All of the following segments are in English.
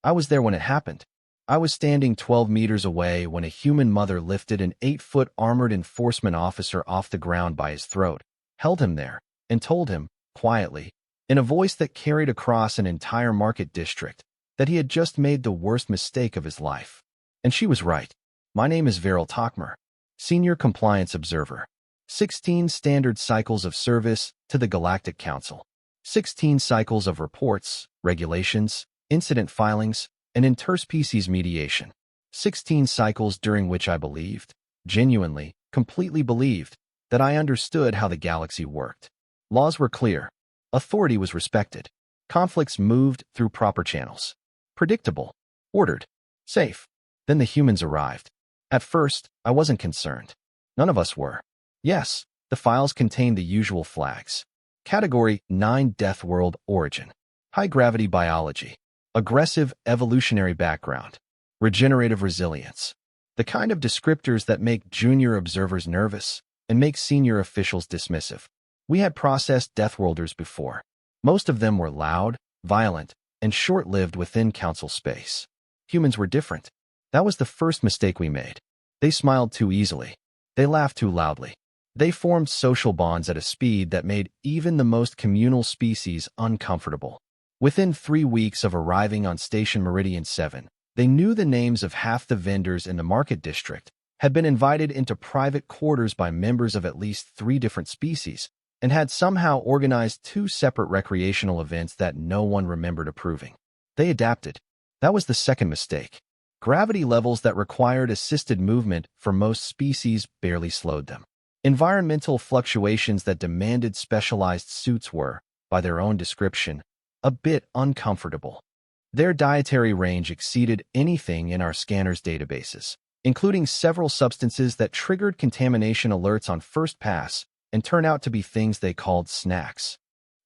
I was there when it happened. I was standing 12 meters away when a human mother lifted an 8-foot armored enforcement officer off the ground by his throat, held him there, and told him, quietly, in a voice that carried across an entire market district, that he had just made the worst mistake of his life. And she was right. My name is Viral Takmer, Senior Compliance Observer. 16 standard cycles of service to the Galactic Council. 16 cycles of reports, regulations, incident filings, and interspecies mediation. 16 cycles during which I believed, genuinely, completely believed, that I understood how the galaxy worked. Laws were clear. Authority was respected. Conflicts moved through proper channels. Predictable. Ordered. Safe. Then the humans arrived. At first, I wasn't concerned. None of us were. Yes, the files contained the usual flags. Category 9 Death World Origin. High-gravity biology. Aggressive evolutionary background. Regenerative resilience. The kind of descriptors that make junior observers nervous and make senior officials dismissive. We had processed Deathworlders before. Most of them were loud, violent, and short-lived within council space. Humans were different. That was the first mistake we made. They smiled too easily. They laughed too loudly. They formed social bonds at a speed that made even the most communal species uncomfortable. Within 3 weeks of arriving on Station Meridian 7, they knew the names of half the vendors in the market district, had been invited into private quarters by members of at least 3 different species, and had somehow organized 2 separate recreational events that no one remembered approving. They adapted. That was the second mistake. Gravity levels that required assisted movement for most species barely slowed them. Environmental fluctuations that demanded specialized suits were, by their own description, a bit uncomfortable. Their dietary range exceeded anything in our scanner's databases, including several substances that triggered contamination alerts on first pass and turned out to be things they called snacks.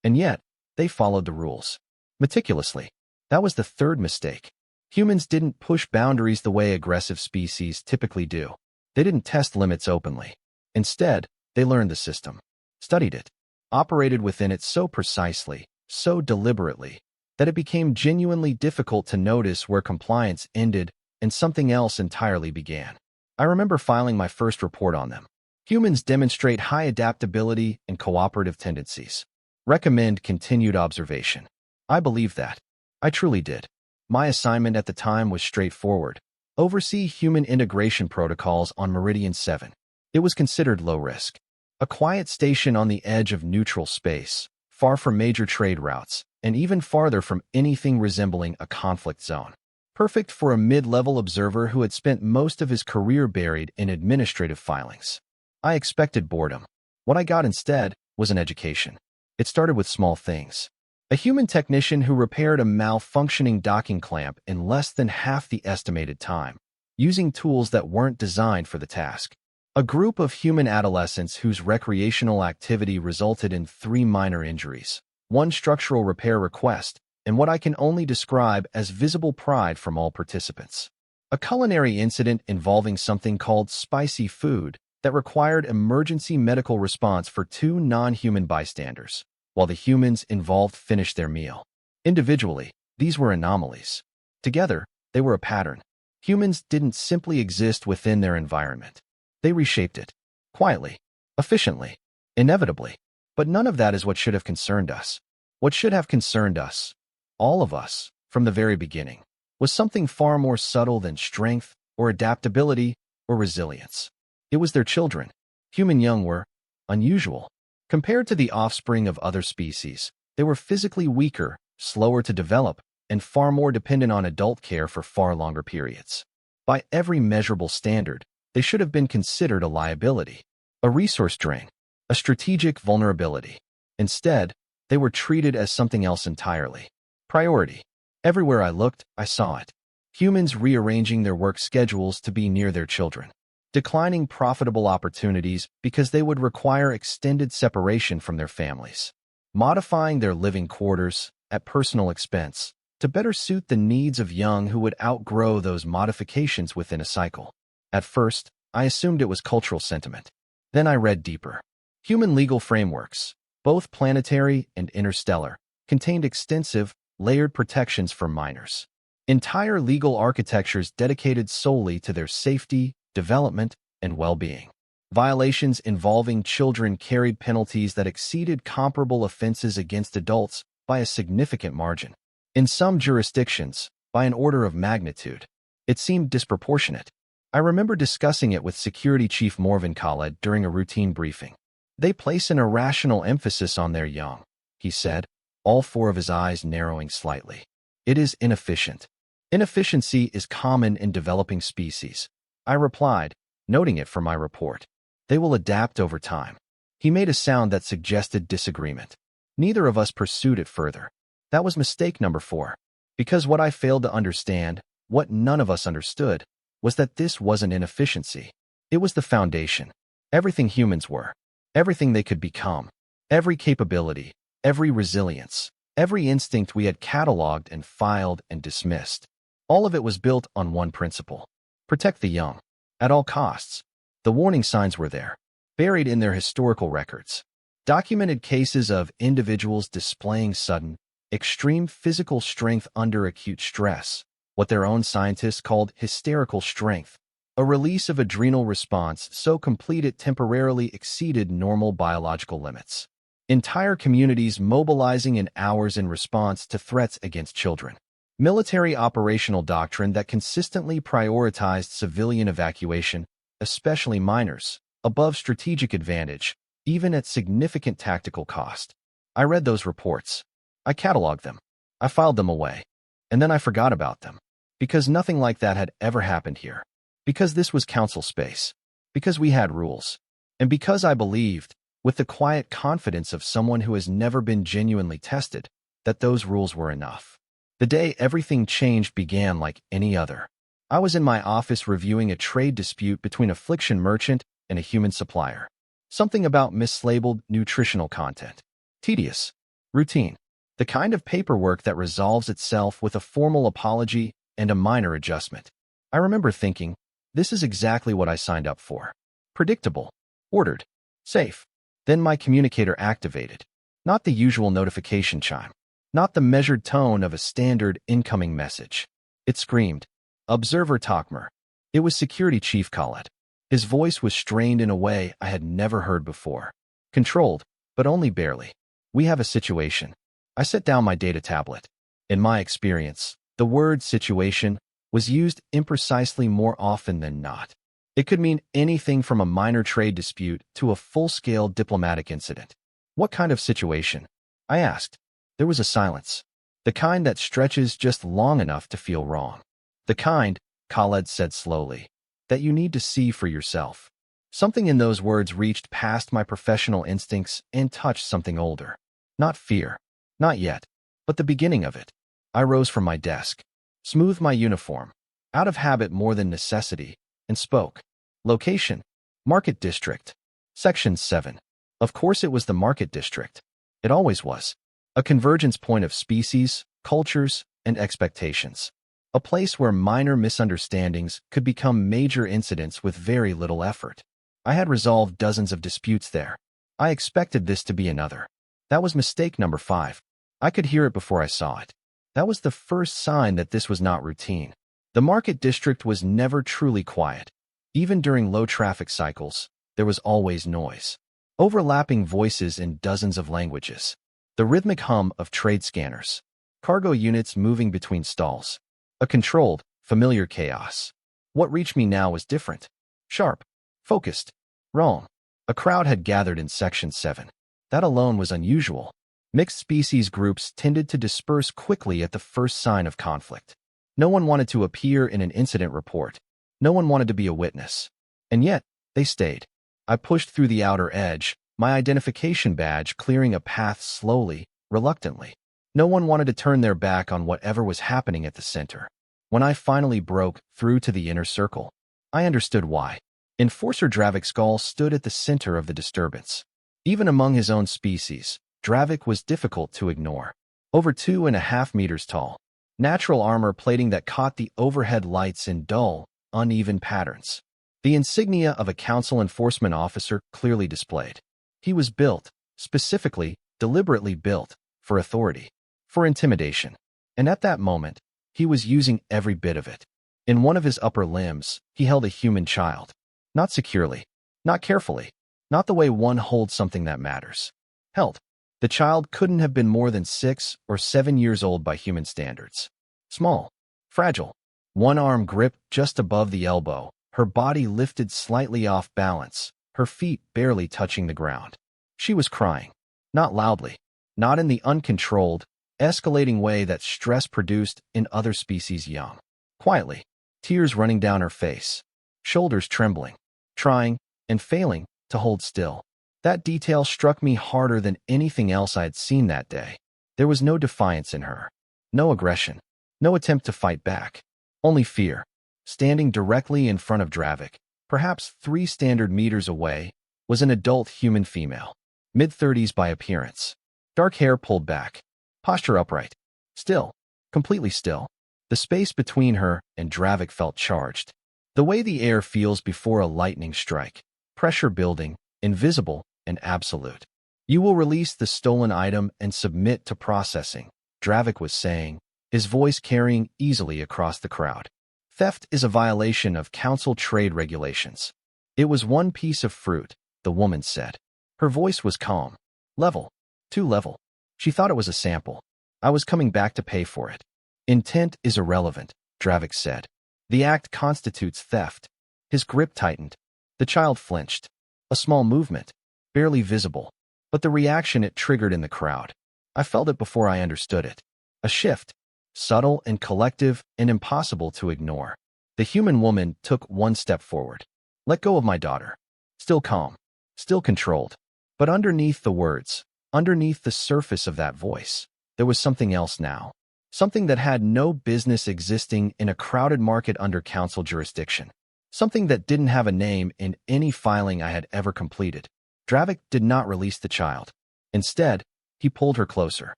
And yet, they followed the rules. Meticulously. That was the third mistake. Humans didn't push boundaries the way aggressive species typically do. They didn't test limits openly. Instead, they learned the system, studied it, operated within it so precisely, so deliberately, that it became genuinely difficult to notice where compliance ended and something else entirely began. I remember filing my first report on them. Humans demonstrate high adaptability and cooperative tendencies. Recommend continued observation. I believe that. I truly did. My assignment at the time was straightforward. Oversee human integration protocols on Meridian 7. It was considered low risk. A quiet station on the edge of neutral space, far from major trade routes, and even farther from anything resembling a conflict zone. Perfect for a mid-level observer who had spent most of his career buried in administrative filings. I expected boredom. What I got instead was an education. It started with small things. A human technician who repaired a malfunctioning docking clamp in less than half the estimated time, using tools that weren't designed for the task. A group of human adolescents whose recreational activity resulted in 3 minor injuries, 1 structural repair request, and what I can only describe as visible pride from all participants. A culinary incident involving something called spicy food that required emergency medical response for 2 non-human bystanders, while the humans involved finished their meal. Individually, these were anomalies. Together, they were a pattern. Humans didn't simply exist within their environment. They reshaped it. Quietly. Efficiently. Inevitably. But none of that is what should have concerned us. What should have concerned us, all of us, from the very beginning, was something far more subtle than strength, or adaptability, or resilience. It was their children. Human young were unusual. Compared to the offspring of other species, they were physically weaker, slower to develop, and far more dependent on adult care for far longer periods. By every measurable standard, they should have been considered a liability, a resource drain, a strategic vulnerability. Instead, they were treated as something else entirely. Priority. Everywhere I looked, I saw it. Humans rearranging their work schedules to be near their children. Declining profitable opportunities because they would require extended separation from their families. Modifying their living quarters, at personal expense, to better suit the needs of young who would outgrow those modifications within a cycle. At first, I assumed it was cultural sentiment. Then I read deeper. Human legal frameworks, both planetary and interstellar, contained extensive, layered protections for minors. Entire legal architectures dedicated solely to their safety, development, and well-being. Violations involving children carried penalties that exceeded comparable offenses against adults by a significant margin. In some jurisdictions, by an order of magnitude. It seemed disproportionate. I remember discussing it with Security Chief Morvan Khaled during a routine briefing. They place an irrational emphasis on their young, he said, all four of his eyes narrowing slightly. It is inefficient. Inefficiency is common in developing species. I replied, noting it for my report. They will adapt over time. He made a sound that suggested disagreement. Neither of us pursued it further. That was mistake number 4. Because what I failed to understand, what none of us understood, was that this wasn't inefficiency. It was the foundation. Everything humans were. Everything they could become. Every capability. Every resilience. Every instinct we had cataloged and filed and dismissed. All of it was built on one principle. Protect the young. At all costs. The warning signs were there, buried in their historical records. Documented cases of individuals displaying sudden, extreme physical strength under acute stress, what their own scientists called hysterical strength, a release of adrenal response so complete it temporarily exceeded normal biological limits. Entire communities mobilizing in hours in response to threats against children. Military operational doctrine that consistently prioritized civilian evacuation, especially minors, above strategic advantage, even at significant tactical cost. I read those reports. I cataloged them. I filed them away. And then I forgot about them. Because nothing like that had ever happened here. Because this was council space. Because we had rules. And because I believed, with the quiet confidence of someone who has never been genuinely tested, that those rules were enough. The day everything changed began like any other. I was in my office reviewing a trade dispute between a Affliction merchant and a human supplier. Something about mislabeled nutritional content. Tedious. Routine. The kind of paperwork that resolves itself with a formal apology and a minor adjustment. I remember thinking, this is exactly what I signed up for. Predictable. Ordered. Safe. Then my communicator activated. Not the usual notification chime. Not the measured tone of a standard incoming message. It screamed. Observer Takmer. It was Security Chief Khaled. His voice was strained in a way I had never heard before. Controlled, but only barely. We have a situation. I set down my data tablet. In my experience, the word situation was used imprecisely more often than not. It could mean anything from a minor trade dispute to a full-scale diplomatic incident. What kind of situation? I asked. There was a silence. The kind that stretches just long enough to feel wrong. The kind, Khaled said slowly, that you need to see for yourself. Something in those words reached past my professional instincts and touched something older. Not fear. Not yet. But the beginning of it. I rose from my desk, smoothed my uniform, out of habit more than necessity, and spoke. Location. Market District. Section 7. Of course it was the Market District. It always was. A convergence point of species, cultures, and expectations. A place where minor misunderstandings could become major incidents with very little effort. I had resolved dozens of disputes there. I expected this to be another. That was mistake number 5. I could hear it before I saw it. That was the first sign that this was not routine. The Market District was never truly quiet. Even during low traffic cycles, there was always noise. Overlapping voices in dozens of languages. The rhythmic hum of trade scanners. Cargo units moving between stalls. A controlled, familiar chaos. What reached me now was different. Sharp. Focused. Wrong. A crowd had gathered in Section 7. That alone was unusual. Mixed species groups tended to disperse quickly at the first sign of conflict. No one wanted to appear in an incident report. No one wanted to be a witness. And yet, they stayed. I pushed through the outer edge, my identification badge clearing a path slowly, reluctantly. No one wanted to turn their back on whatever was happening at the center. When I finally broke through to the inner circle, I understood why. Enforcer Dravik Skull stood at the center of the disturbance. Even among his own species, Dravik was difficult to ignore. Over 2.5 meters tall. Natural armor plating that caught the overhead lights in dull, uneven patterns. The insignia of a council enforcement officer clearly displayed. He was built, specifically, deliberately built, for authority, for intimidation. And at that moment, He was using every bit of it. In one of his upper limbs, he held a human child. Not securely, not carefully, not the way one holds something that matters. Held. The child couldn't have been more than 6 or 7 years old by human standards. Small, fragile, one arm gripped just above the elbow, her body lifted slightly off balance, her feet barely touching the ground. She was crying. Not loudly, not in the uncontrolled, escalating way that stress produced in other species young. Quietly, tears running down her face, shoulders trembling, trying, and failing, to hold still. That detail struck me harder than anything else I had seen that day. There was no defiance in her, no aggression, no attempt to fight back, only fear. Standing directly in front of Dravik, perhaps 3 standard meters away, was an adult human female, mid-30s by appearance. Dark hair pulled back, posture upright. Still, completely still. The space between her and Dravik felt charged. The way the air feels before a lightning strike, pressure building, invisible, and absolute. You will release the stolen item and submit to processing, Dravik was saying, his voice carrying easily across the crowd. Theft is a violation of council trade regulations. It was one piece of fruit, the woman said. Her voice was calm. Level. 2 level. She thought it was a sample. I was coming back to pay for it. Intent is irrelevant, Dravik said. The act constitutes theft. His grip tightened. The child flinched. A small movement, barely visible, but the reaction it triggered in the crowd. I felt it before I understood it. A shift, subtle and collective and impossible to ignore. The human woman took one step forward. Let go of my daughter. Still calm, still controlled. But underneath the words, underneath the surface of that voice, there was something else now. Something that had no business existing in a crowded market under council jurisdiction. Something that didn't have a name in any filing I had ever completed. Dravik did not release the child. Instead, he pulled her closer.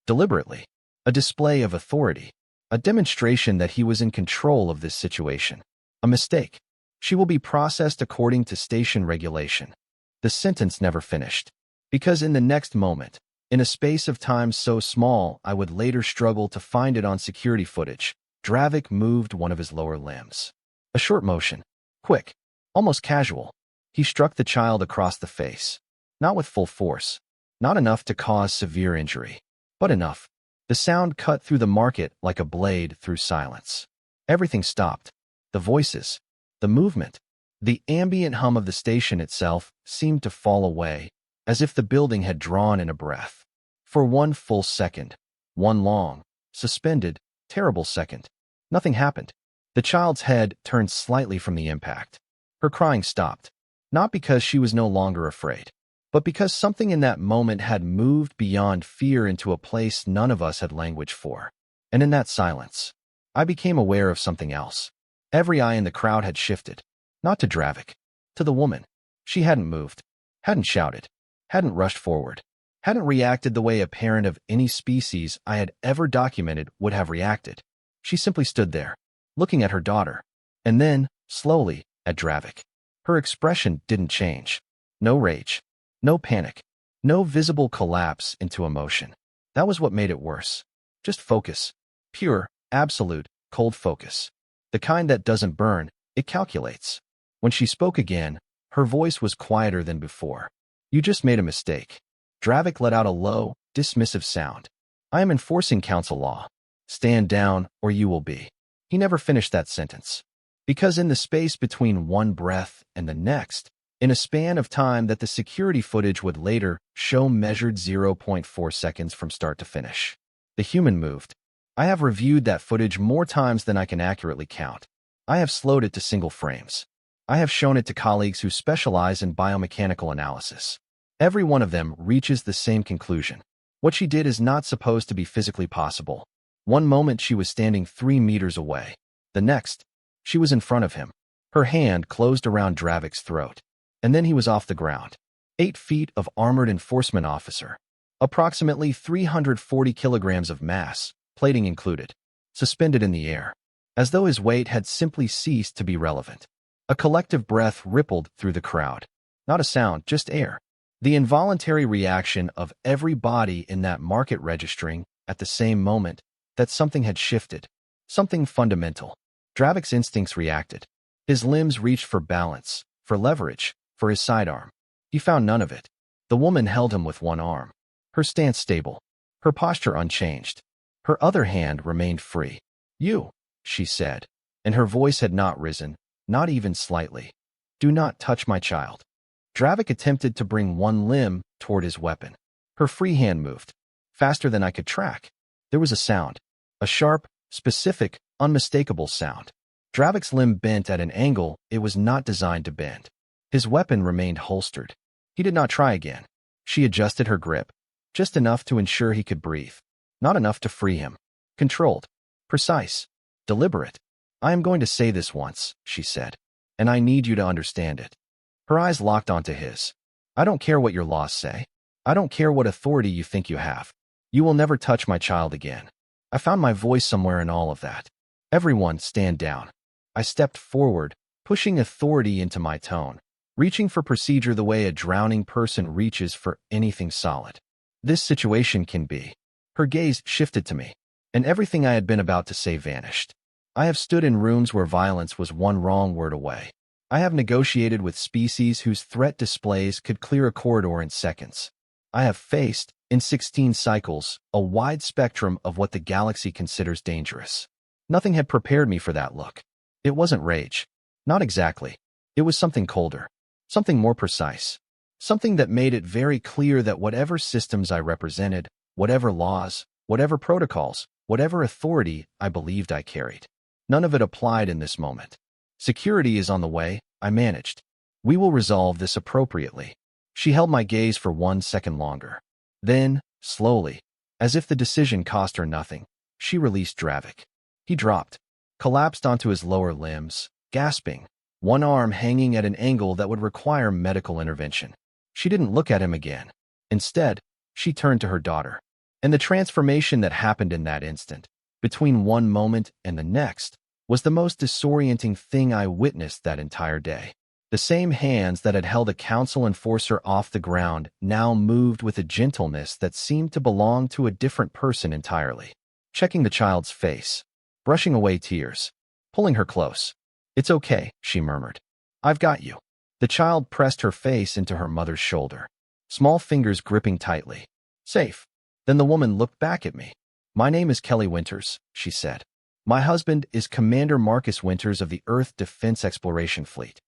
Deliberately. A display of authority. A demonstration that he was in control of this situation. A mistake. She will be processed according to station regulation. The sentence never finished. Because in the next moment, in a space of time so small I would later struggle to find it on security footage, Dravik moved one of his lower limbs. A short motion. Quick. Almost casual. He struck the child across the face. Not with full force. Not enough to cause severe injury. But enough. The sound cut through the market like a blade through silence. Everything stopped. The voices. The movement. The ambient hum of the station itself seemed to fall away, as if the building had drawn in a breath. For one full second. One long, suspended, terrible second. Nothing happened. The child's head turned slightly from the impact. Her crying stopped. Not because she was no longer afraid, but because something in that moment had moved beyond fear into a place none of us had language for. And in that silence, I became aware of something else. Every eye in the crowd had shifted. Not to Dravik. To the woman. She hadn't moved. Hadn't shouted. Hadn't rushed forward. Hadn't reacted the way a parent of any species I had ever documented would have reacted. She simply stood there, looking at her daughter. And then, slowly, at Dravik. Her expression didn't change. No rage. No panic. No visible collapse into emotion. That was what made it worse. Just focus. Pure, absolute, cold focus. The kind that doesn't burn, it calculates. When she spoke again, her voice was quieter than before. You just made a mistake. Dravik let out a low, dismissive sound. I am enforcing council law. Stand down, or you will be. He never finished that sentence. Because in the space between one breath and the next, in a span of time that the security footage would later show measured 0.4 seconds from start to finish, the human moved. I have reviewed that footage more times than I can accurately count. I have slowed it to single frames. I have shown it to colleagues who specialize in biomechanical analysis. Every one of them reaches the same conclusion. What she did is not supposed to be physically possible. One moment she was standing 3 meters away. The next, she was in front of him. Her hand closed around Dravik's throat. And then he was off the ground. 8 feet of armored enforcement officer. Approximately 340 kilograms of mass, plating included. Suspended in the air. As though his weight had simply ceased to be relevant. A collective breath rippled through the crowd. Not a sound, just air. The involuntary reaction of every body in that market registering, at the same moment, that something had shifted. Something fundamental. Dravik's instincts reacted. His limbs reached for balance, for leverage, for his sidearm. He found none of it. The woman held him with one arm, her stance stable, her posture unchanged. Her other hand remained free. "You," she said, and her voice had not risen, not even slightly. "Do not touch my child." Dravik attempted to bring one limb toward his weapon. Her free hand moved, faster than I could track. There was a sound, a sharp, specific, unmistakable sound. Dravik's limb bent at an angle it was not designed to bend. His weapon remained holstered. He did not try again. She adjusted her grip, just enough to ensure he could breathe, not enough to free him. Controlled, precise, deliberate. "I am going to say this once," she said, "and I need you to understand it." Her eyes locked onto his. "I don't care what your laws say. I don't care what authority you think you have. You will never touch my child again." I found my voice somewhere in all of that. "Everyone, stand down." I stepped forward, pushing authority into my tone, reaching for procedure the way a drowning person reaches for anything solid. "This situation can be." Her gaze shifted to me, and everything I had been about to say vanished. I have stood in rooms where violence was one wrong word away. I have negotiated with species whose threat displays could clear a corridor in seconds. I have faced, in 16 cycles, a wide spectrum of what the galaxy considers dangerous. Nothing had prepared me for that look. It wasn't rage. Not exactly. It was something colder, something more precise, something that made it very clear that whatever systems I represented, whatever laws, whatever protocols, whatever authority I believed I carried, none of it applied in this moment. "Security is on the way," I managed. "We will resolve this appropriately." She held my gaze for 1 second longer. Then, slowly, as if the decision cost her nothing, she released Dravik. He dropped, collapsed onto his lower limbs, gasping, one arm hanging at an angle that would require medical intervention. She didn't look at him again. Instead, she turned to her daughter. And the transformation that happened in that instant, between one moment and the next, was the most disorienting thing I witnessed that entire day. The same hands that had held a council enforcer off the ground now moved with a gentleness that seemed to belong to a different person entirely. Checking the child's face, brushing away tears, pulling her close. "It's okay," she murmured. "I've got you." The child pressed her face into her mother's shoulder, small fingers gripping tightly. "Safe." Then the woman looked back at me. "My name is Kelly Winters," she said. "My husband is Commander Marcus Winters of the Earth Defense Exploration Fleet."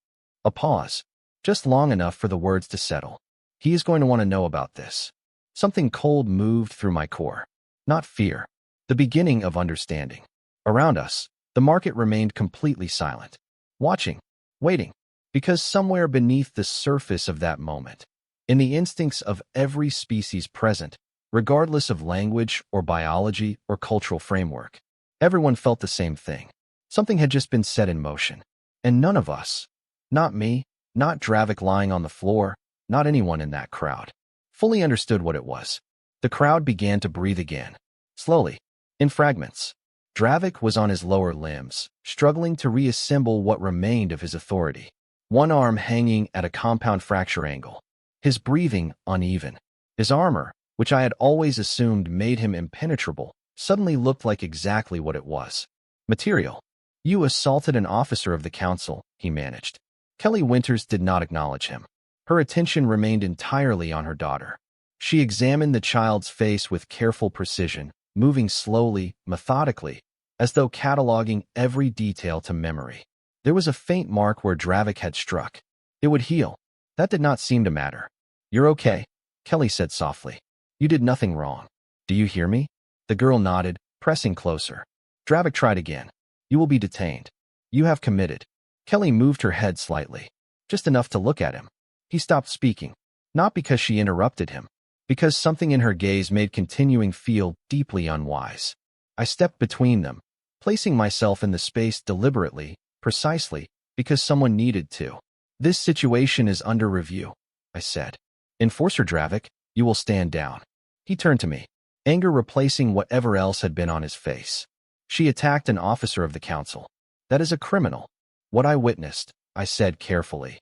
A pause, just long enough for the words to settle. He is going to want to know about this. Something cold moved through my core. Not fear. The beginning of understanding. Around us, the market remained completely silent. Watching. Waiting. Because somewhere beneath the surface of that moment, in the instincts of every species present, regardless of language or biology or cultural framework, everyone felt the same thing. Something had just been set in motion. And none of us, not me, not Dravik lying on the floor, not anyone in that crowd, fully understood what it was. The crowd began to breathe again, slowly, in fragments. Dravik was on his lower limbs, struggling to reassemble what remained of his authority. One arm hanging at a compound fracture angle. His breathing uneven. His armor, which I had always assumed made him impenetrable, suddenly looked like exactly what it was. Material. "You assaulted an officer of the council," he managed. Kelly Winters did not acknowledge him. Her attention remained entirely on her daughter. She examined the child's face with careful precision, moving slowly, methodically, as though cataloging every detail to memory. There was a faint mark where Dravik had struck. It would heal. That did not seem to matter. "You're okay," Kelly said softly. "You did nothing wrong. Do you hear me?" The girl nodded, pressing closer. Dravik tried again. "You will be detained. You have committed." Kelly moved her head slightly, just enough to look at him. He stopped speaking, not because she interrupted him, because something in her gaze made continuing feel deeply unwise. I stepped between them, placing myself in the space deliberately, precisely, because someone needed to. "This situation is under review," I said. "Enforcer Dravik, you will stand down." He turned to me, anger replacing whatever else had been on his face. "She attacked an officer of the council. That is a criminal." "What I witnessed," I said carefully,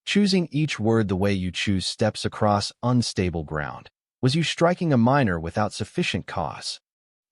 choosing each word the way you choose steps across unstable ground, "was you striking a minor without sufficient cause."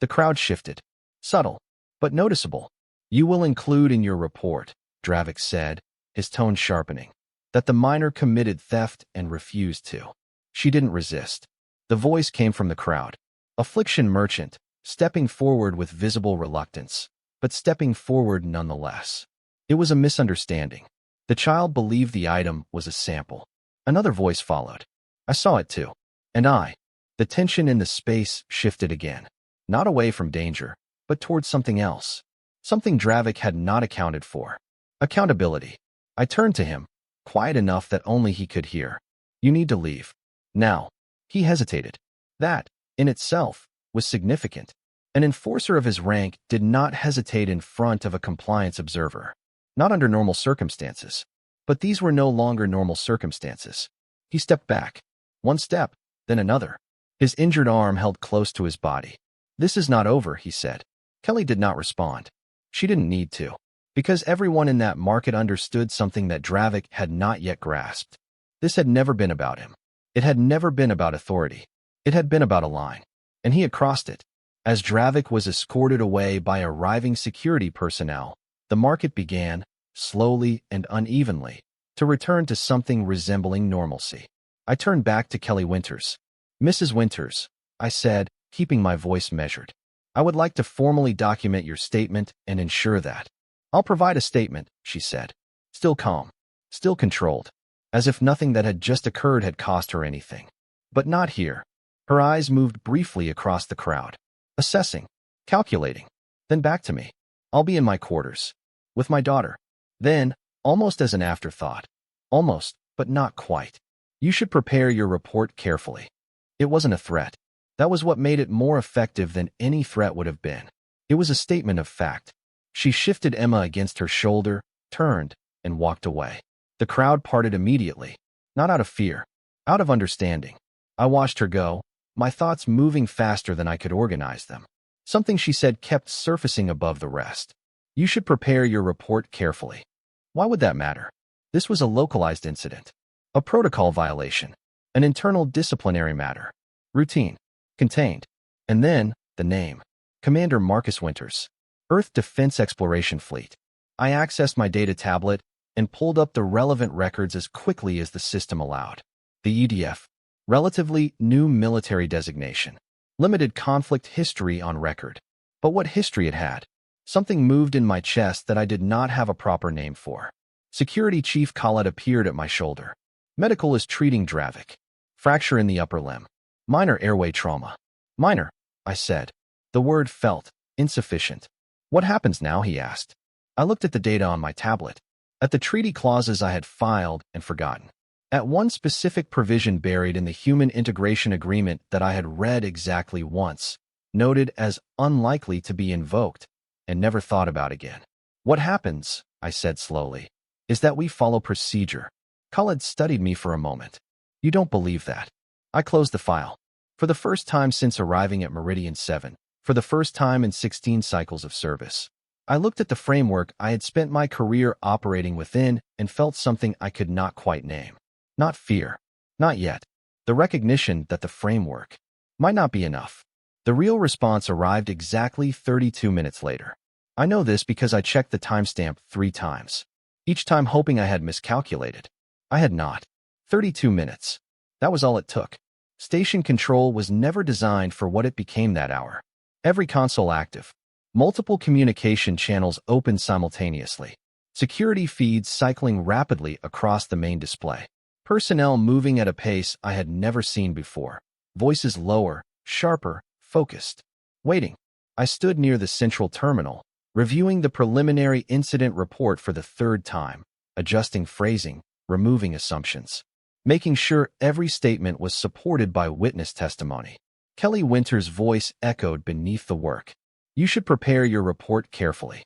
The crowd shifted. Subtle, but noticeable. You will include in your report, Dravik said, his tone sharpening, that the miner committed theft and refused to. She didn't resist. The voice came from the crowd. Affliction merchant, stepping forward with visible reluctance, but stepping forward nonetheless. It was a misunderstanding. The child believed the item was a sample. Another voice followed. I saw it too. And I. The tension in the space shifted again. Not away from danger, but towards something else. Something Dravik had not accounted for. Accountability. I turned to him, quiet enough that only he could hear. You need to leave. Now. He hesitated. That, in itself, was significant. An enforcer of his rank did not hesitate in front of a compliance observer. Not under normal circumstances. But these were no longer normal circumstances. He stepped back. One step, then another. His injured arm held close to his body. This is not over, he said. Kelly did not respond. She didn't need to. Because everyone in that market understood something that Dravik had not yet grasped. This had never been about him. It had never been about authority. It had been about a line. And he had crossed it. As Dravik was escorted away by arriving security personnel, the market began, slowly and unevenly, to return to something resembling normalcy. I turned back to Kelly Winters. Mrs. Winters, I said, keeping my voice measured. I would like to formally document your statement and ensure that. I'll provide a statement, she said. Still calm. Still controlled. As if nothing that had just occurred had cost her anything. But not here. Her eyes moved briefly across the crowd. Assessing. Calculating. Then back to me. I'll be in my quarters. With my daughter. Then, almost as an afterthought. Almost, but not quite. You should prepare your report carefully. It wasn't a threat. That was what made it more effective than any threat would have been. It was a statement of fact. She shifted Emma against her shoulder, turned, and walked away. The crowd parted immediately. Not out of fear. Out of understanding. I watched her go, my thoughts moving faster than I could organize them. Something she said kept surfacing above the rest. You should prepare your report carefully. Why would that matter? This was a localized incident. A protocol violation. An internal disciplinary matter. Routine. Contained. And then, the name. Commander Marcus Winters. Earth Defense Exploration Fleet. I accessed my data tablet and pulled up the relevant records as quickly as the system allowed. The EDF. Relatively new military designation. Limited conflict history on record. But what history it had. Something moved in my chest that I did not have a proper name for. Security Chief Khaled appeared at my shoulder. Medical is treating Dravik. Fracture in the upper limb. Minor airway trauma. Minor, I said. The word felt insufficient. What happens now, he asked. I looked at the data on my tablet. At the treaty clauses I had filed and forgotten. At one specific provision buried in the Human Integration Agreement that I had read exactly once, noted as unlikely to be invoked, and never thought about again. What happens, I said slowly, is that we follow procedure. Khaled studied me for a moment. You don't believe that. I closed the file. For the first time since arriving at Meridian 7, for the first time in 16 cycles of service, I looked at the framework I had spent my career operating within and felt something I could not quite name. Not fear. Not yet. The recognition that the framework might not be enough. The real response arrived exactly 32 minutes later. I know this because I checked the timestamp 3 times. Each time hoping I had miscalculated. I had not. 32 minutes. That was all it took. Station control was never designed for what it became that hour. Every console active. Multiple communication channels open simultaneously. Security feeds cycling rapidly across the main display. Personnel moving at a pace I had never seen before. Voices lower, sharper, focused. Waiting. I stood near the central terminal, reviewing the preliminary incident report for the 3rd time, adjusting phrasing, removing assumptions, making sure every statement was supported by witness testimony. Kelly Winters' voice echoed beneath the work. You should prepare your report carefully.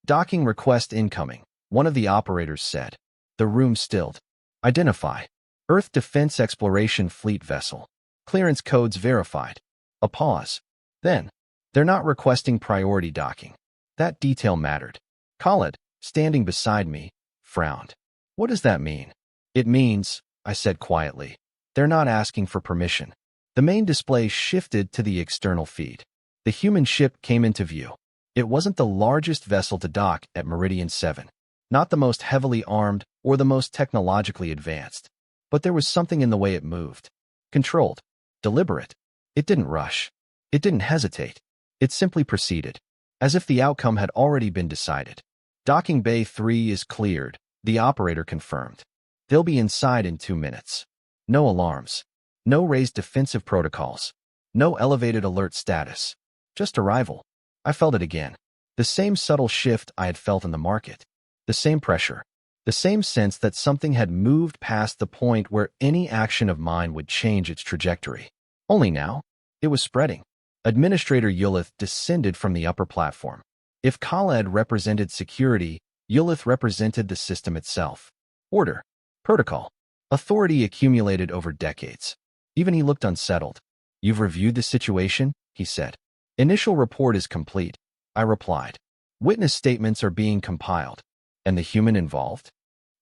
Docking request incoming, one of the operators said. The room stilled. Identify. Earth Defense Exploration Fleet Vessel. Clearance codes verified. A pause. Then, they're not requesting priority docking. That detail mattered. Khaled, standing beside me, frowned. What does that mean? It means, I said quietly, they're not asking for permission. The main display shifted to the external feed. The human ship came into view. It wasn't the largest vessel to dock at Meridian 7, not the most heavily armed or the most technologically advanced, but there was something in the way it moved. Controlled, deliberate. It didn't rush. It didn't hesitate. It simply proceeded, as if the outcome had already been decided. Docking Bay 3 is cleared, the operator confirmed. They'll be inside in 2 minutes. No alarms. No raised defensive protocols. No elevated alert status. Just arrival. I felt it again. The same subtle shift I had felt in the market. The same pressure. The same sense that something had moved past the point where any action of mine would change its trajectory. Only now, it was spreading. Administrator Yulith descended from the upper platform. If Khaled represented security, Yulith represented the system itself. Order. Protocol. Authority accumulated over decades. Even he looked unsettled. "You've reviewed the situation?" he said. "Initial report is complete," I replied. "Witness statements are being compiled." "And the human involved?"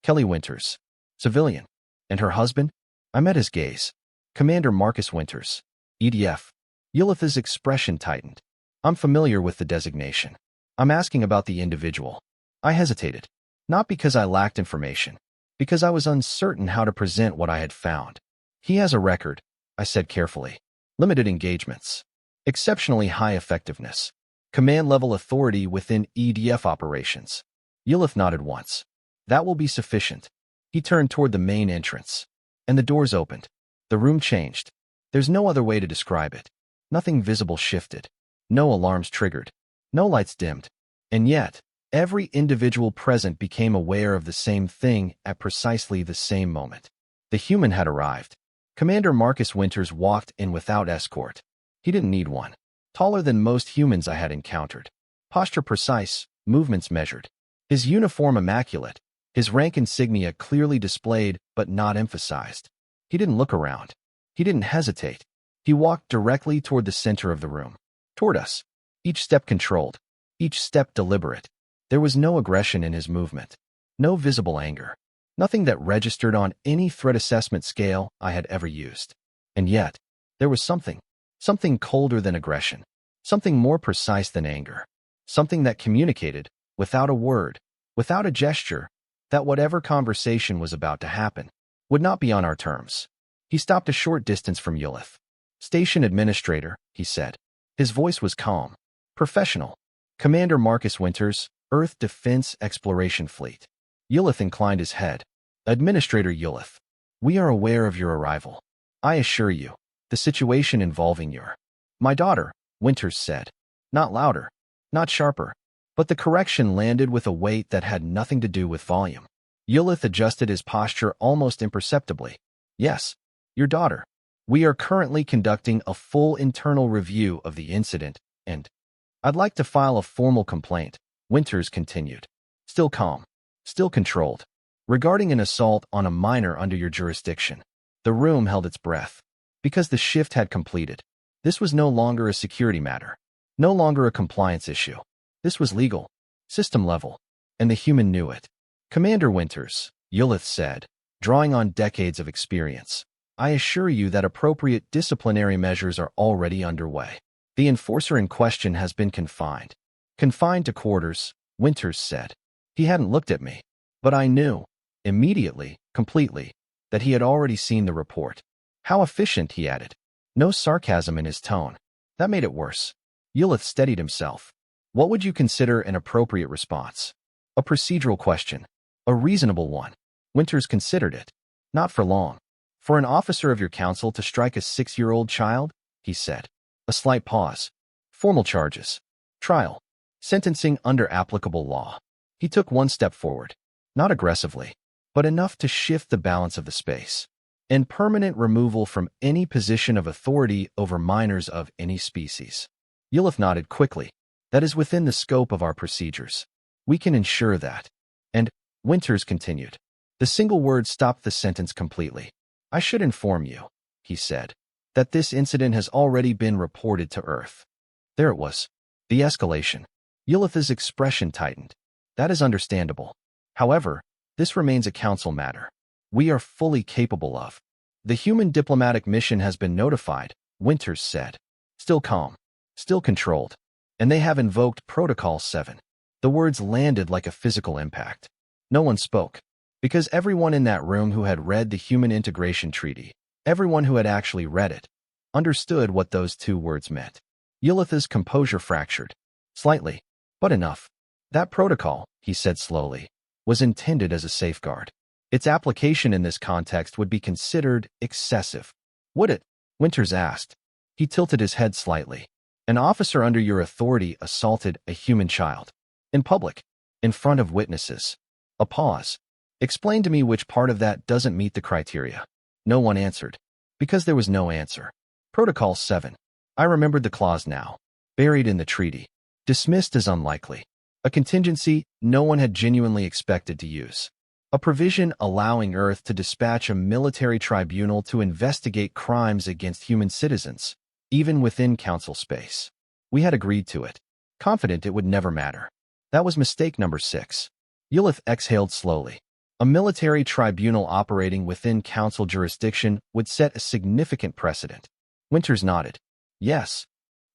"Kelly Winters. Civilian." "And her husband?" I met his gaze. "Commander Marcus Winters. EDF." Yulith's expression tightened. "I'm familiar with the designation. I'm asking about the individual." I hesitated. Not because I lacked information. Because I was uncertain how to present what I had found. "He has a record," I said carefully. "Limited engagements. Exceptionally high effectiveness. Command-level authority within EDF operations." Yulith nodded once. "That will be sufficient." He turned toward the main entrance. And the doors opened. The room changed. There's no other way to describe it. Nothing visible shifted. No alarms triggered. No lights dimmed. And yet, every individual present became aware of the same thing at precisely the same moment. The human had arrived. Commander Marcus Winters walked in without escort. He didn't need one. Taller than most humans I had encountered. Posture precise, movements measured. His uniform immaculate. His rank insignia clearly displayed but not emphasized. He didn't look around. He didn't hesitate. He walked directly toward the center of the room. Toward us. Each step controlled. Each step deliberate. There was no aggression in his movement. No visible anger. Nothing that registered on any threat assessment scale I had ever used. And yet, there was something. Something colder than aggression. Something more precise than anger. Something that communicated, without a word, without a gesture, that whatever conversation was about to happen would not be on our terms. He stopped a short distance from Yulith. "Station Administrator," he said. His voice was calm. Professional. "Commander Marcus Winters, Earth Defense Exploration Fleet." Yulith inclined his head. "Administrator Yulith, we are aware of your arrival. I assure you, the situation involving my daughter," Winters said. Not louder, not sharper, but the correction landed with a weight that had nothing to do with volume. Yulith adjusted his posture almost imperceptibly. "Yes, your daughter. We are currently conducting a full internal review of the incident, and I'd like to file a formal complaint," Winters continued. Still calm, still controlled. "Regarding an assault on a minor under your jurisdiction." The room held its breath. Because the shift had completed. This was no longer a security matter. No longer a compliance issue. This was legal. System level. And the human knew it. "Commander Winters," Yulith said, drawing on decades of experience, "I assure you that appropriate disciplinary measures are already underway. The enforcer in question has been confined." "Confined to quarters," Winters said. He hadn't looked at me, but I knew, immediately, completely, that he had already seen the report. "How efficient," he added. No sarcasm in his tone. That made it worse. Yulith steadied himself. "What would you consider an appropriate response?" "A procedural question. A reasonable one." Winters considered it. "Not for long. For an officer of your council to strike a 6-year-old child?" he said. A slight pause. "Formal charges. Trial. Sentencing under applicable law." He took one step forward. Not aggressively, but enough to shift the balance of the space. "And permanent removal from any position of authority over minors of any species." Yulith nodded quickly. "That is within the scope of our procedures. We can ensure that." And Winters continued. The single word stopped the sentence completely. "I should inform you," he said, "that this incident has already been reported to Earth." There it was. The escalation. Yulith's expression tightened. "That is understandable. However, this remains a council matter. We are fully capable of." "The human diplomatic mission has been notified," Winters said. Still calm. Still controlled. and they have invoked Protocol 7. The words landed like a physical impact. No one spoke, because everyone in that room who had read the Human Integration Treaty, everyone who had actually read it, understood what those two words meant. Yulith's composure fractured. Slightly, but enough. That protocol, he said slowly, was intended as a safeguard. Its application in this context would be considered excessive. Would it? Winters asked. He tilted his head slightly. An officer under your authority assaulted a human child. In public. In front of witnesses. A pause. Explain to me which part of that doesn't meet the criteria. No one answered. Because there was no answer. Protocol 7. I remembered the clause now. Buried in the treaty. Dismissed as unlikely. A contingency no one had genuinely expected to use. A provision allowing Earth to dispatch a military tribunal to investigate crimes against human citizens, even within Council space. We had agreed to it, confident it would never matter. That was mistake number 6. Yulith exhaled slowly. A military tribunal operating within Council jurisdiction would set a significant precedent. Winters nodded. Yes.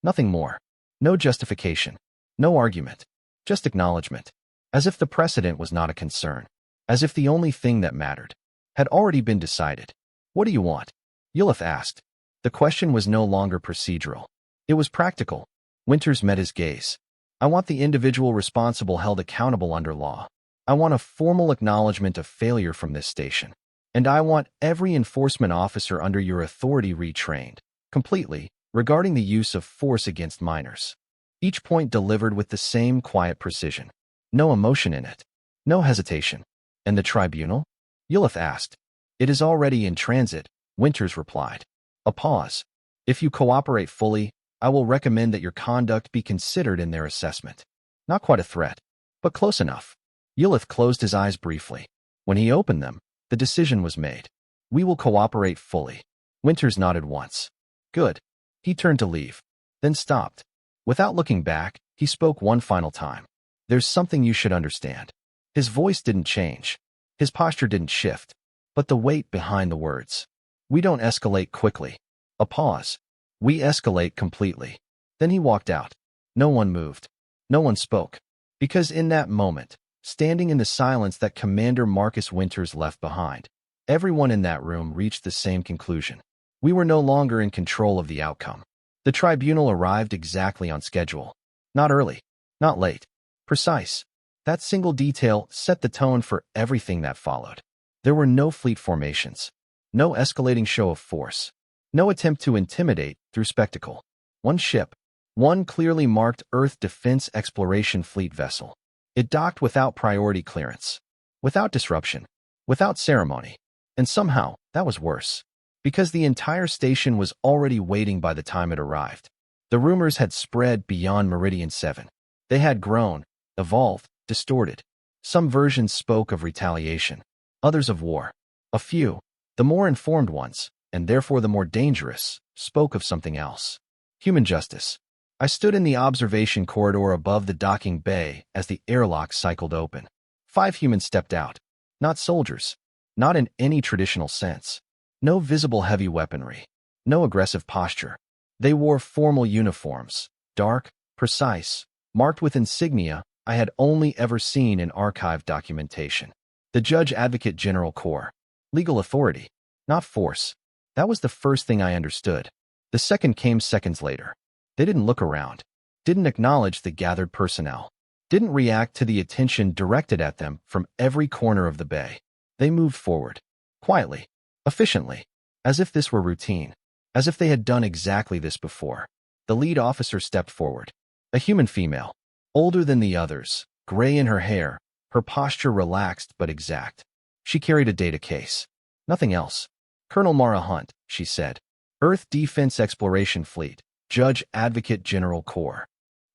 Nothing more. No justification. No argument. Just acknowledgement. As if the precedent was not a concern. As if the only thing that mattered had already been decided. What do you want? Yulith asked. The question was no longer procedural. It was practical. Winters met his gaze. I want the individual responsible held accountable under law. I want a formal acknowledgement of failure from this station. And I want every enforcement officer under your authority retrained, completely, regarding the use of force against minors. Each point delivered with the same quiet precision. No emotion in it. No hesitation. And the tribunal? Yulith asked. It is already in transit, Winters replied. A pause. If you cooperate fully, I will recommend that your conduct be considered in their assessment. Not quite a threat, but close enough. Yulith closed his eyes briefly. When he opened them, the decision was made. We will cooperate fully. Winters nodded once. Good. He turned to leave, then stopped. Without looking back, he spoke one final time. There's something you should understand. His voice didn't change. His posture didn't shift. But the weight behind the words. We don't escalate quickly. A pause. We escalate completely. Then he walked out. No one moved. No one spoke. Because in that moment, standing in the silence that Commander Marcus Winters left behind, everyone in that room reached the same conclusion. We were no longer in control of the outcome. The tribunal arrived exactly on schedule. Not early. Not late. Precise. That single detail set the tone for everything that followed. There were no fleet formations. No escalating show of force. No attempt to intimidate through spectacle. One ship. One clearly marked Earth Defense Exploration Fleet vessel. It docked without priority clearance. Without disruption. Without ceremony. And somehow, that was worse. Because the entire station was already waiting by the time it arrived. The rumors had spread beyond Meridian 7. They had grown, evolved, distorted. Some versions spoke of retaliation. Others of war. A few, the more informed ones, and therefore the more dangerous, spoke of something else. Human justice. I stood in the observation corridor above the docking bay as the airlock cycled open. 5 humans stepped out. Not soldiers. Not in any traditional sense. No visible heavy weaponry. No aggressive posture. They wore formal uniforms, dark, precise, marked with insignia I had only ever seen in archived documentation. The Judge Advocate General Corps. Legal authority. Not force. That was the first thing I understood. The second came seconds later. They didn't look around. Didn't acknowledge the gathered personnel. Didn't react to the attention directed at them from every corner of the bay. They moved forward. Quietly. Efficiently. As if this were routine. As if they had done exactly this before. The lead officer stepped forward. A human female. Older than the others. Gray in her hair. Her posture relaxed but exact. She carried a data case. Nothing else. Colonel Mara Hunt, she said. Earth Defense Exploration Fleet. Judge Advocate General Corps.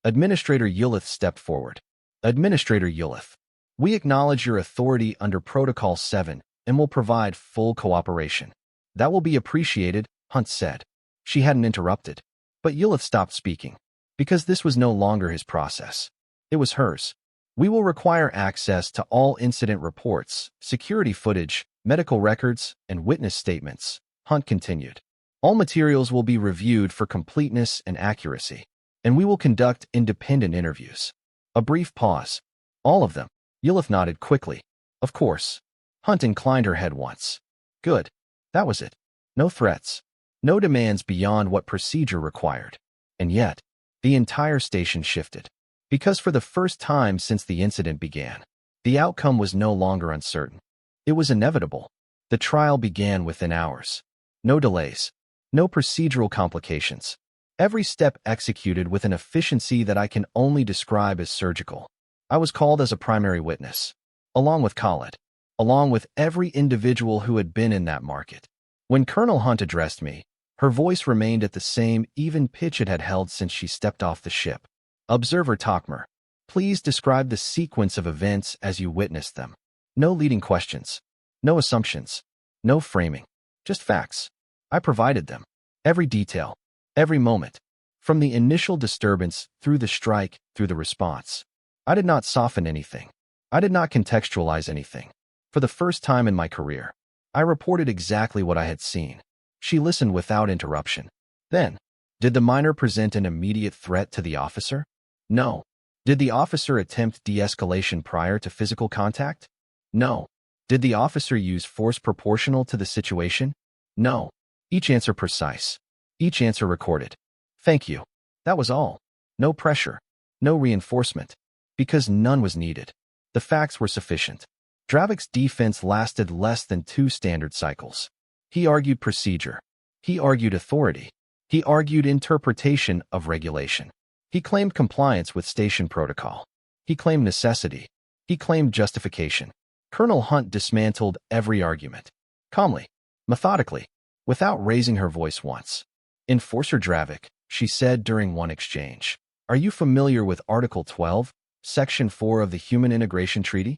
Administrator Yulith stepped forward. Administrator Yulith. We acknowledge your authority under Protocol 7 and will provide full cooperation. That will be appreciated, Hunt said. She hadn't interrupted. But Yulith stopped speaking. Because this was no longer his process. It was hers. We will require access to all incident reports, security footage, medical records, and witness statements, Hunt continued. All materials will be reviewed for completeness and accuracy. and we will conduct independent interviews. A brief pause. All of them. Yilith nodded quickly. Of course. Hunt inclined her head once. Good. That was it. No threats. No demands beyond what procedure required. And yet, the entire station shifted. Because for the first time since the incident began, the outcome was no longer uncertain. It was inevitable. The trial began within hours. No delays. No procedural complications. Every step executed with an efficiency that I can only describe as surgical. I was called as a primary witness, along with Khaled, along with every individual who had been in that market. When Colonel Hunt addressed me, her voice remained at the same even pitch it had held since she stepped off the ship. Observer Takmer, please describe the sequence of events as you witnessed them. No leading questions. No assumptions. No framing. Just facts. I provided them. Every detail. Every moment. From the initial disturbance, through the strike, through the response. I did not soften anything. I did not contextualize anything. For the first time in my career, I reported exactly what I had seen. She listened without interruption. Then, did the miner present an immediate threat to the officer? No. Did the officer attempt de-escalation prior to physical contact? No. Did the officer use force proportional to the situation? No. Each answer precise. Each answer recorded. Thank you. That was all. No pressure. No reinforcement. Because none was needed. The facts were sufficient. Dravik's defense lasted less than 2 standard cycles. He argued procedure. He argued authority. He argued interpretation of regulation. He claimed compliance with station protocol. He claimed necessity. He claimed justification. Colonel Hunt dismantled every argument. Calmly. Methodically. Without raising her voice once. Enforcer Dravik, she said during one exchange. Are you familiar with Article 12, Section 4 of the Human Integration Treaty?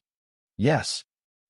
Yes.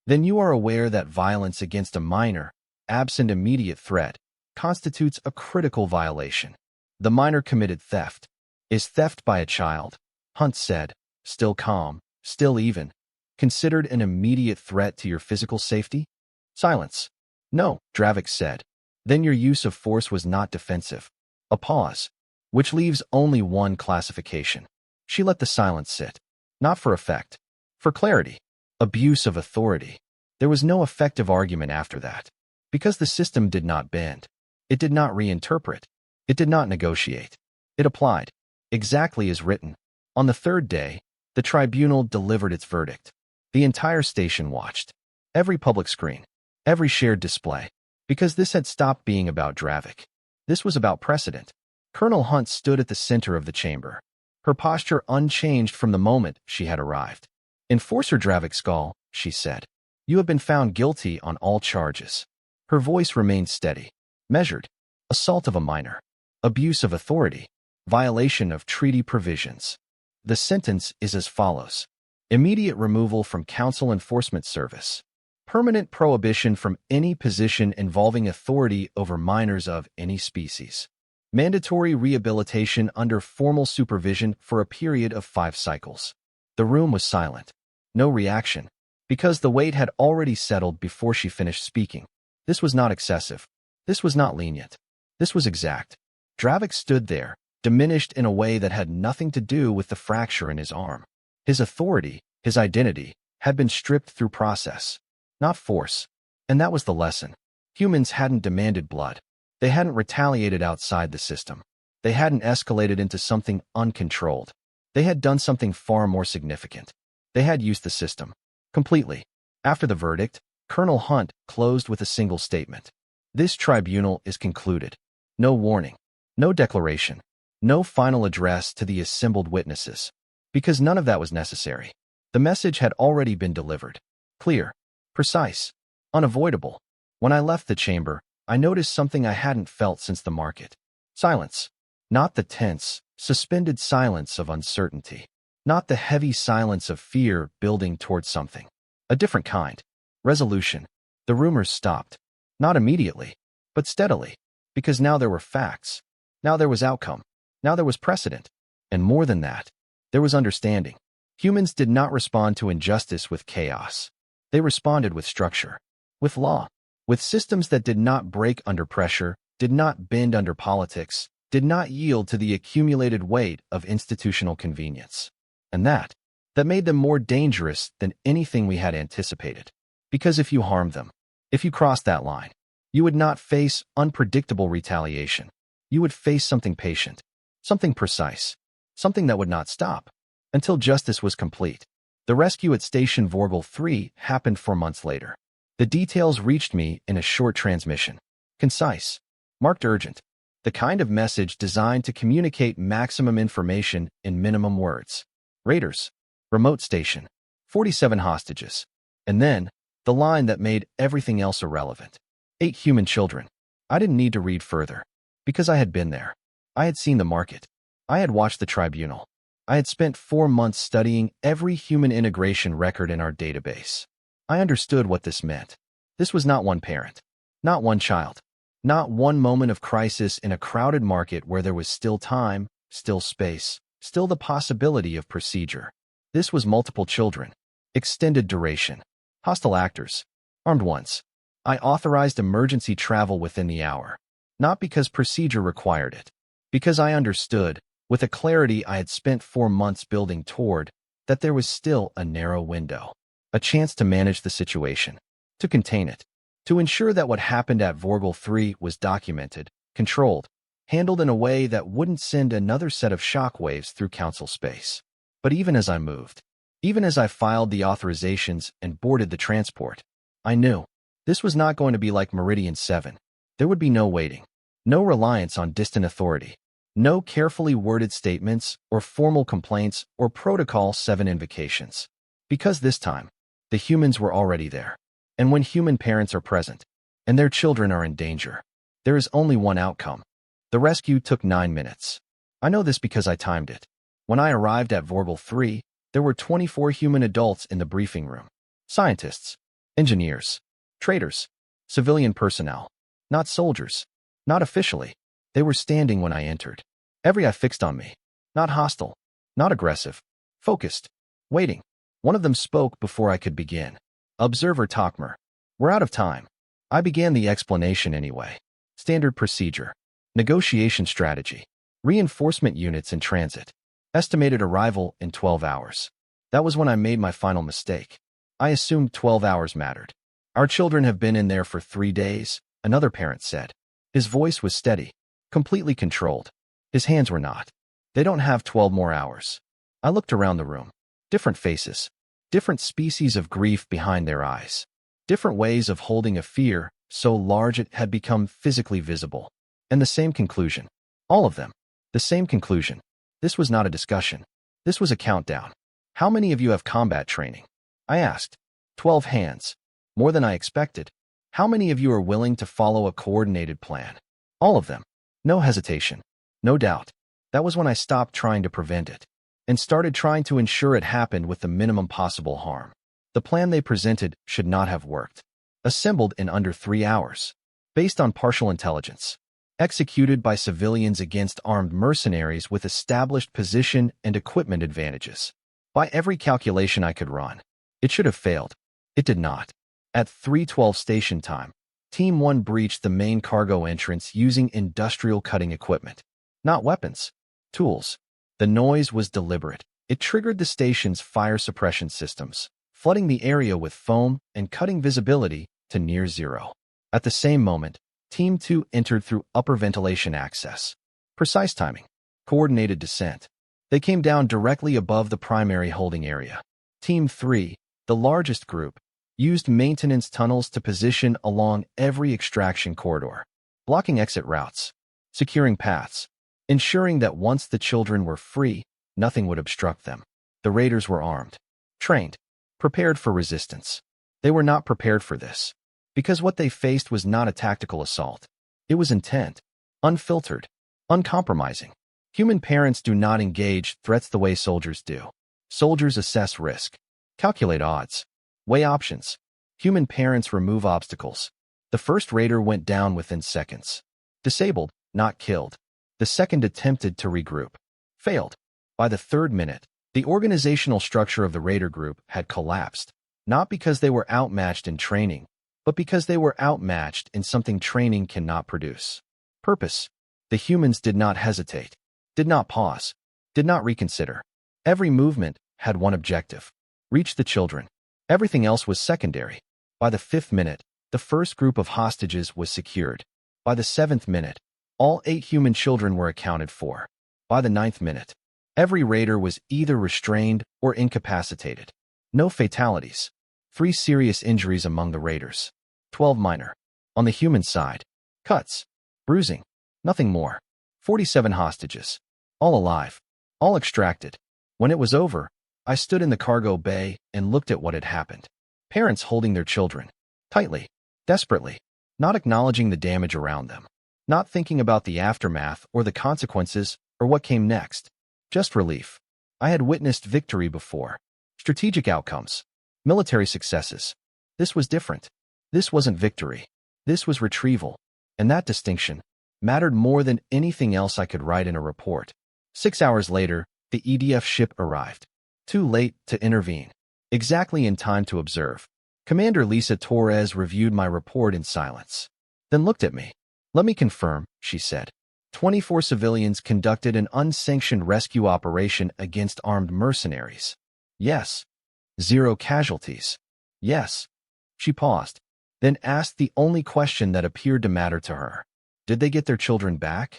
Then you are aware that violence against a minor, absent immediate threat, constitutes a critical violation. The minor committed theft. Is theft by a child, Hunt said, still calm, still even, considered an immediate threat to your physical safety? Silence. No, Dravik said. Then your use of force was not defensive. A pause, which leaves only one classification. She let the silence sit. Not for effect. For clarity. Abuse of authority. There was no effective argument after that. Because the system did not bend. It did not reinterpret. It did not negotiate. It applied. Exactly as written. On the third day, the tribunal delivered its verdict. The entire station watched. Every public screen. Every shared display. Because this had stopped being about Dravik. This was about precedent. Colonel Hunt stood at the center of the chamber. Her posture unchanged from the moment she had arrived. Enforcer Dravik Skull, she said. You have been found guilty on all charges. Her voice remained steady. Measured. Assault of a minor. Abuse of authority. Violation of treaty provisions. The sentence is as follows. Immediate removal from Council Enforcement Service. Permanent prohibition from any position involving authority over minors of any species. Mandatory rehabilitation under formal supervision for a period of 5 cycles. The room was silent. No reaction. Because the weight had already settled before she finished speaking. This was not excessive. This was not lenient. This was exact. Dravik stood there, diminished in a way that had nothing to do with the fracture in his arm. His authority, his identity, had been stripped through process. Not force. And that was the lesson. Humans hadn't demanded blood. They hadn't retaliated outside the system. They hadn't escalated into something uncontrolled. They had done something far more significant. They had used the system. Completely. After the verdict, Colonel Hunt closed with a single statement. This tribunal is concluded. No warning. No declaration. No final address to the assembled witnesses. Because none of that was necessary. The message had already been delivered. Clear. Precise. Unavoidable. When I left the chamber, I noticed something I hadn't felt since the market. Silence. Not the tense, suspended silence of uncertainty. Not the heavy silence of fear building towards something. A different kind. Resolution. The rumors stopped. Not immediately, but steadily. Because now there were facts. Now there was outcome. Now there was precedent. And more than that, there was understanding. Humans did not respond to injustice with chaos. They responded with structure, with law, with systems that did not break under pressure, did not bend under politics, did not yield to the accumulated weight of institutional convenience. And that made them more dangerous than anything we had anticipated. Because if you harmed them, if you crossed that line, you would not face unpredictable retaliation. You would face something patient, something precise, something that would not stop until justice was complete. The rescue at Station Vorbal 3 happened 4 months later. The details reached me in a short transmission. Concise, marked urgent, the kind of message designed to communicate maximum information in minimum words. Raiders, remote station, 47 hostages. And then, the line that made everything else irrelevant. 8 human children. I didn't need to read further, because I had been there. I had seen the market. I had watched the tribunal. I had spent 4 months studying every human integration record in our database. I understood what this meant. This was not one parent, not one child, not one moment of crisis in a crowded market where there was still time, still space, still the possibility of procedure. This was multiple children, extended duration, hostile actors, armed ones. I authorized emergency travel within the hour, not because procedure required it, because I understood, with a clarity I had spent 4 months building toward, that there was still a narrow window, a chance to manage the situation, to contain it, to ensure that what happened at Vorbal 3 was documented, controlled, handled in a way that wouldn't send another set of shockwaves through council space. But even as I moved, even as I filed the authorizations and boarded the transport, I knew this was not going to be like Meridian 7. There would be no waiting, no reliance on distant authority, no carefully worded statements or formal complaints or Protocol 7 invocations. Because this time, the humans were already there. And when human parents are present, and their children are in danger, there is only one outcome. The rescue took 9 minutes. I know this because I timed it. When I arrived at Vorbal 3, there were 24 human adults in the briefing room. Scientists, engineers, traders, civilian personnel, not soldiers, not officially. They were standing when I entered. Every eye fixed on me. Not hostile, not aggressive, focused, waiting. One of them spoke before I could begin. Observer Takmer. We're out of time. I began the explanation anyway. Standard procedure. Negotiation strategy. Reinforcement units in transit. Estimated arrival in 12 hours. That was when I made my final mistake. I assumed 12 hours mattered. Our children have been in there for 3 days, another parent said. His voice was steady, completely controlled. His hands were not. They don't have 12 more hours. I looked around the room. Different faces. Different species of grief behind their eyes. Different ways of holding a fear so large it had become physically visible. And the same conclusion. All of them. The same conclusion. This was not a discussion. This was a countdown. How many of you have combat training? I asked. 12 hands. More than I expected. How many of you are willing to follow a coordinated plan? All of them. No hesitation. No doubt. That was when I stopped trying to prevent it and started trying to ensure it happened with the minimum possible harm. The plan they presented should not have worked. Assembled in under 3 hours. Based on partial intelligence. Executed by civilians against armed mercenaries with established position and equipment advantages. By every calculation I could run, it should have failed. It did not. At 3:12 station time, Team 1 breached the main cargo entrance using industrial cutting equipment. Not weapons. Tools. The noise was deliberate. It triggered the station's fire suppression systems, flooding the area with foam and cutting visibility to near zero. At the same moment, Team 2 entered through upper ventilation access. Precise timing. Coordinated descent. They came down directly above the primary holding area. Team 3, the largest group, used maintenance tunnels to position along every extraction corridor, blocking exit routes, securing paths, ensuring that once the children were free, nothing would obstruct them. The raiders were armed, trained, prepared for resistance. They were not prepared for this, because what they faced was not a tactical assault. It was intent, unfiltered, uncompromising. Human parents do not engage threats the way soldiers do. Soldiers assess risk, calculate odds, weigh options. Human parents remove obstacles. The first raider went down within seconds. Disabled, not killed. The second attempted to regroup. Failed. By the 3rd minute, the organizational structure of the raider group had collapsed, not because they were outmatched in training, but because they were outmatched in something training cannot produce. Purpose. The humans did not hesitate, did not pause, did not reconsider. Every movement had one objective: reach the children. Everything else was secondary. By the 5th minute, the first group of hostages was secured. By the 7th minute, all 8 human children were accounted for. By the 9th minute, every raider was either restrained or incapacitated. No fatalities. 3 serious injuries among the raiders. 12 minor. On the human side, cuts, bruising, nothing more. 47 hostages. All alive. All extracted. When it was over, I stood in the cargo bay and looked at what had happened. Parents holding their children. Tightly. Desperately. Not acknowledging the damage around them. Not thinking about the aftermath or the consequences or what came next. Just relief. I had witnessed victory before. Strategic outcomes. Military successes. This was different. This wasn't victory. This was retrieval. And that distinction mattered more than anything else I could write in a report. 6 hours later, the EDF ship arrived. Too late to intervene. Exactly in time to observe. Commander Lisa Torres reviewed my report in silence. Then looked at me. "Let me confirm," she said. 24 civilians conducted an unsanctioned rescue operation against armed mercenaries. Yes. 0 casualties. Yes. She paused, then asked the only question that appeared to matter to her. Did they get their children back?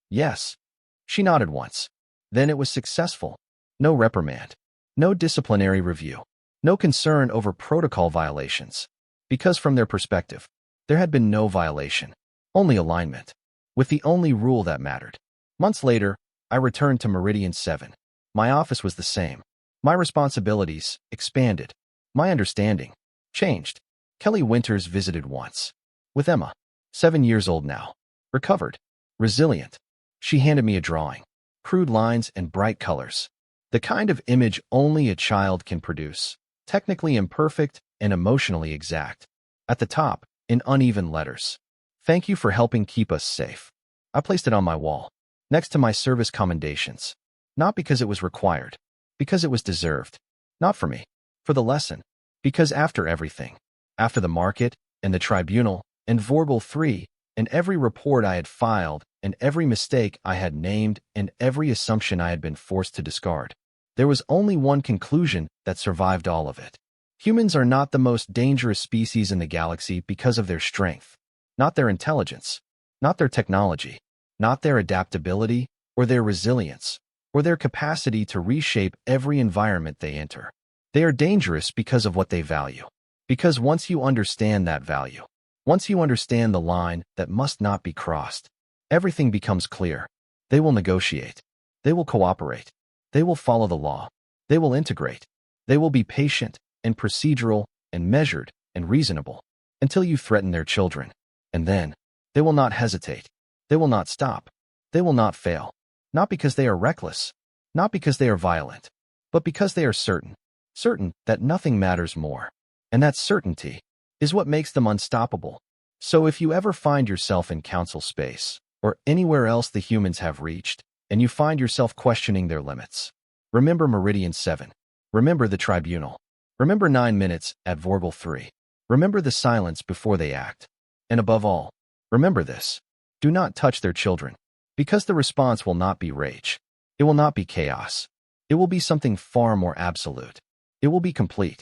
Yes. She nodded once. Then it was successful. No reprimand. No disciplinary review. No concern over protocol violations. Because from their perspective, there had been no violation. Only alignment. With the only rule that mattered. Months later, I returned to Meridian 7. My office was the same. My responsibilities expanded. My understanding changed. Kelly Winters visited once. With Emma. 7 years old now. Recovered. Resilient. She handed me a drawing. Crude lines and bright colors. The kind of image only a child can produce. Technically imperfect and emotionally exact. At the top, in uneven letters. "Thank you for helping keep us safe." I placed it on my wall, next to my service commendations. Not because it was required. Because it was deserved. Not for me. For the lesson. Because after everything, after the market, and the tribunal, and Vorbal 3, and every report I had filed, and every mistake I had named, and every assumption I had been forced to discard, there was only one conclusion that survived all of it. Humans are not the most dangerous species in the galaxy because of their strength. Not their intelligence. Not their technology. Not their adaptability, or their resilience, or their capacity to reshape every environment they enter. They are dangerous because of what they value. Because once you understand that value, once you understand the line that must not be crossed, everything becomes clear. They will negotiate. They will cooperate. They will follow the law. They will integrate. They will be patient and procedural and measured and reasonable until you threaten their children. And then, they will not hesitate. They will not stop. They will not fail. Not because they are reckless. Not because they are violent. But because they are certain. Certain that nothing matters more. And that certainty is what makes them unstoppable. So if you ever find yourself in council space, or anywhere else the humans have reached, and you find yourself questioning their limits, remember Meridian 7. Remember the tribunal. Remember 9 minutes at Vorbal 3. Remember the silence before they act. And above all, remember this. Do not touch their children. Because the response will not be rage. It will not be chaos. It will be something far more absolute. It will be complete.